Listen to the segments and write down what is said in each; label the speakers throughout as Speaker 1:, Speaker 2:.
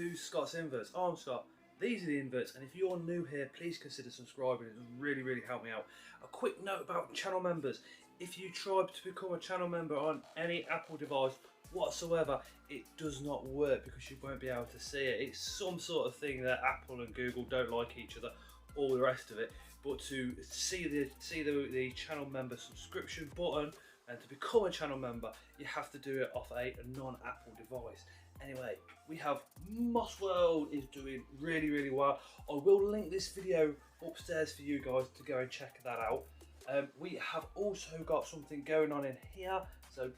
Speaker 1: to Scott's Inverts. I'm Scott, these are the inverts, and if you're new here, please consider subscribing. It would really help me out. A quick note about channel members. If you try to become a channel member on any Apple device whatsoever, it does not work because you won't be able to see it. It's some sort of thing that Apple and Google don't like each other, all the rest of it. But to see the channel member subscription button and to become a channel member, you have to do it off a non-Apple device. Anyway, we have MossWorld is doing really well. I will link this video upstairs for you guys to go and check that out. We have also got something going on in here, so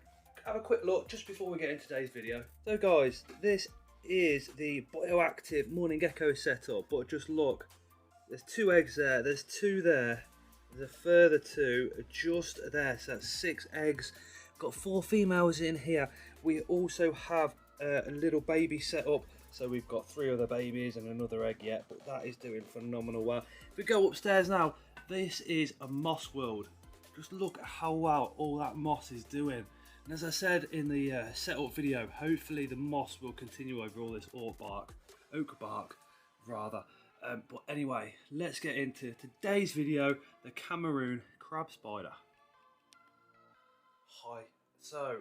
Speaker 1: have a quick look just before we get into today's video. So guys, this is the bioactive morning gecko setup, but just look, there's 2 eggs there, there's 2 there, there's a further 2 just there, so that's 6 eggs. Got 4 females in here. We also have a little baby set up, so we've got 3 other babies and another egg yet, but that is doing phenomenal well. If we go upstairs now, this is a MossWorld. Just look at how well all that moss is doing. And as I said in the setup video, hopefully the moss will continue over all this oak bark rather. But anyway, let's get into today's video, the Cameroon crab spider. Hi, so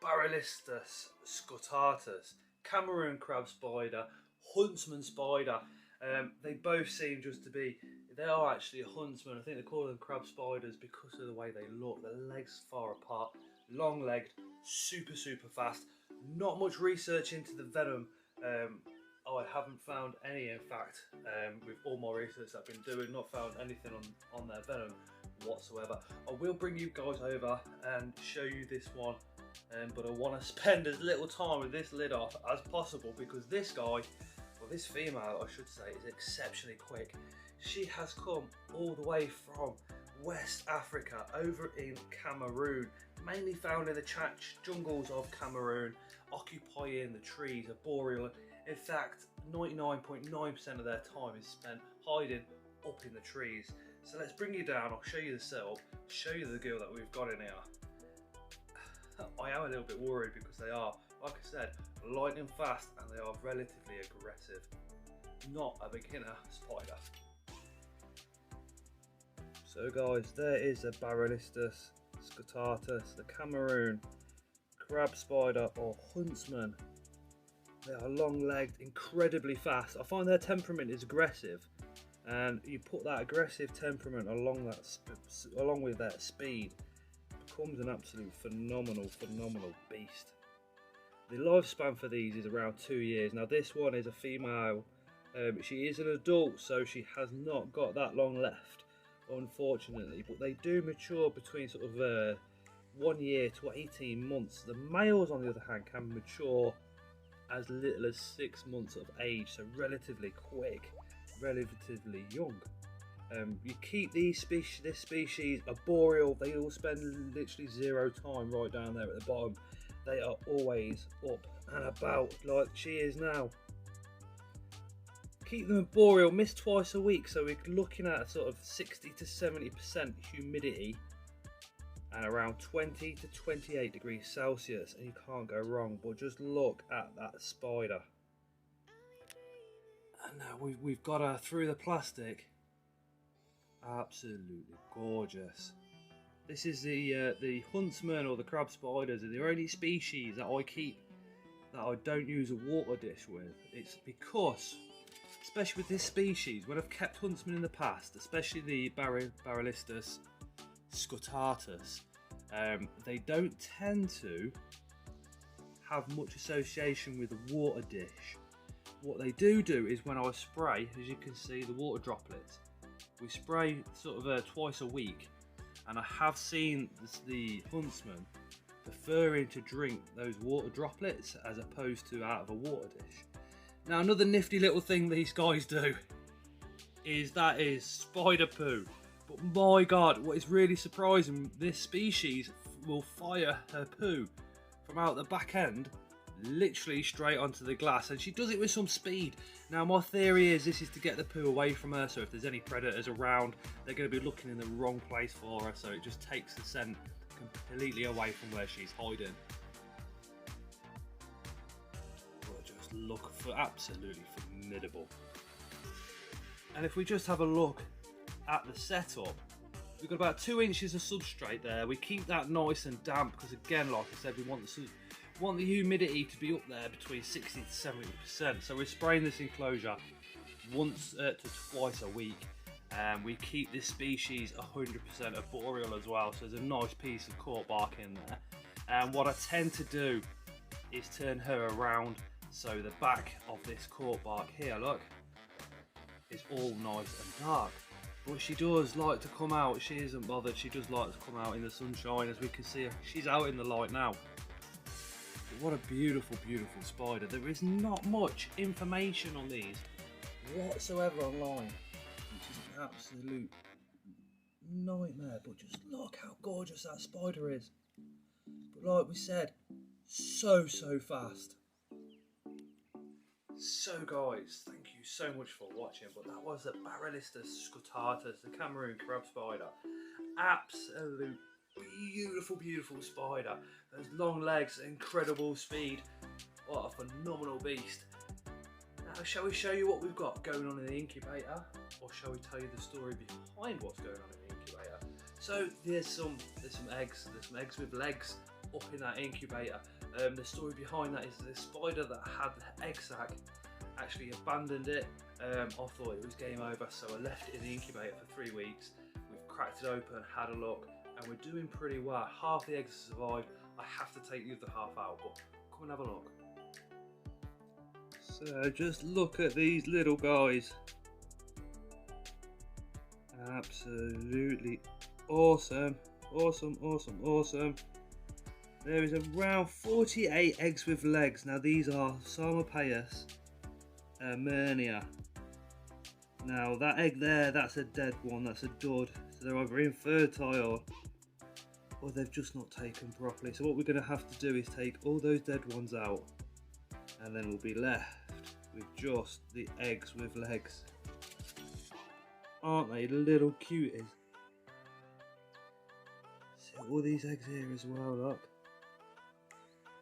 Speaker 1: Barylestis, scutatus, Cameroon crab spider, huntsman spider. They both seem just to be, they are actually a huntsman. I think they call them crab spiders because of the way they look. The legs far apart, long legged, super fast. Not much research into the venom. I haven't found any, in fact, with all my research that I've been doing, not found anything on their venom whatsoever. I will bring you guys over and show you this one, but I want to spend as little time with this lid off as possible because this guy, well, this female I should say, is exceptionally quick. She has come all the way from West Africa over in Cameroon, mainly found in the jungles of Cameroon, occupying the trees, arboreal. In fact, 99.9% of their time is spent hiding up in the trees. So let's bring you down, I'll show you the setup, show you the girl that we've got in here. I am a little bit worried because they are, like I said, lightning fast and they are relatively aggressive. Not a beginner spider. So guys, there is a Barylestis scutatus, the Cameroon crab spider or huntsman. They are long-legged, incredibly fast. I find their temperament is aggressive, and you put that aggressive temperament along with that speed, it becomes an absolute phenomenal beast. The lifespan for these is around 2 years. Now this one is a female. She is an adult, so she has not got that long left, unfortunately. But they do mature between sort of 1 year to 18 months. The males, on the other hand, can mature as little as 6 months of age, so relatively quick, relatively young. You keep this species arboreal. They all spend literally 0 time right down there at the bottom. They are always up and about like she is now. Keep them arboreal, miss twice a week, so we're looking at sort of 60 to 70% humidity and around 20 to 28 degrees Celsius, and you can't go wrong. But just look at that spider. And now we've got her through the plastic. Absolutely gorgeous. This is the huntsman or the crab spiders are the only species that I keep that I don't use a water dish with. It's because, especially with this species, when I've kept huntsmen in the past, especially the Barylestis scutatus, they don't tend to have much association with the water dish. What they do is when I spray, as you can see, the water droplets, we spray sort of twice a week, and I have seen the huntsman preferring to drink those water droplets as opposed to out of a water dish. Now another nifty little thing these guys do is spider poo. But my god, what is really surprising, this species will fire her poo from out the back end literally straight onto the glass, and she does it with some speed. Now my theory is this is to get the poo away from her, so if there's any predators around, they're going to be looking in the wrong place for her, so it just takes the scent completely away from where she's hiding. Gorgeous. just look for absolutely formidable. And if we just have a look at the setup, we've got about 2 inches of substrate there. We keep that nice and damp because, again, like I said, we want the humidity to be up there between 60 to 70%. So we're spraying this enclosure once to twice a week. And we keep this species 100% arboreal as well, so there's a nice piece of cork bark in there. And what I tend to do is turn her around so the back of this cork bark here, look, is all nice and dark. But she does like to come out, she isn't bothered, she does like to come out in the sunshine. As we can see, she's out in the light now. But what a beautiful, beautiful spider. There is not much information on these whatsoever online, which is an absolute nightmare. But just look how gorgeous that spider is. But like we said, so fast. So guys, thank you so much for watching. But that was the Barylestis scutatus, the Cameroon crab spider. Absolute beautiful, beautiful spider. Those long legs, incredible speed. What a phenomenal beast. Now, shall we show you what we've got going on in the incubator, or shall we tell you the story behind what's going on in the incubator? So there's some eggs. There's some eggs with legs up in that incubator. The story behind that is the spider that had the egg sac actually abandoned it. I thought it was game over, so I left it in the incubator for 3 weeks. We've cracked it open, had a look, and we're doing pretty well. Half the eggs have survived. I have to take the other half out, but come and have a look. So just look at these little guys. Absolutely awesome. Awesome, awesome, awesome. There is around 48 eggs with legs. Now these are Sarmopaeus Myrnia. Now that egg there, that's a dead one, that's a dud. So they're either infertile or they've just not taken properly. So what we're going to have to do is take all those dead ones out, and then we'll be left with just the eggs with legs. Aren't they little cuties? See all these eggs here as well, look.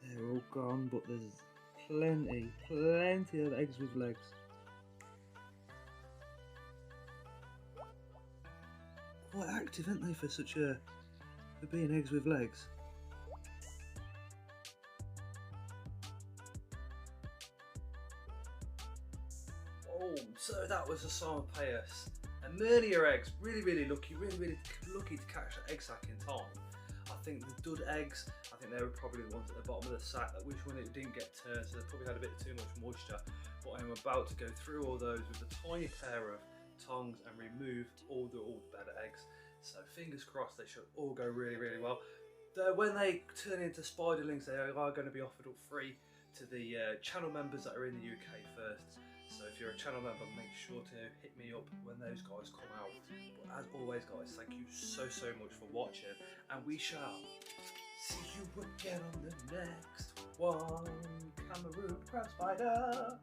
Speaker 1: They're all gone, but there's plenty of eggs with legs. Quite active, aren't they, for being eggs with legs? Oh, so that was a Sarmopaeus. And Myrnia eggs, really lucky, really lucky to catch that egg sac in time. I think the dud eggs, I think they were probably the ones at the bottom of the sac that when it didn't get turned, so they probably had a bit too much moisture. But I'm about to go through all those with a tiny pair of tongs and remove all the better eggs. So fingers crossed, they should all go really well. Though when they turn into spiderlings, they are going to be offered up free to the channel members that are in the UK first. So if you're a channel member, make sure to hit me up when those guys come out. But as always guys, thank you so much for watching, and we shall see you again on the next one. Cameroon crab spider.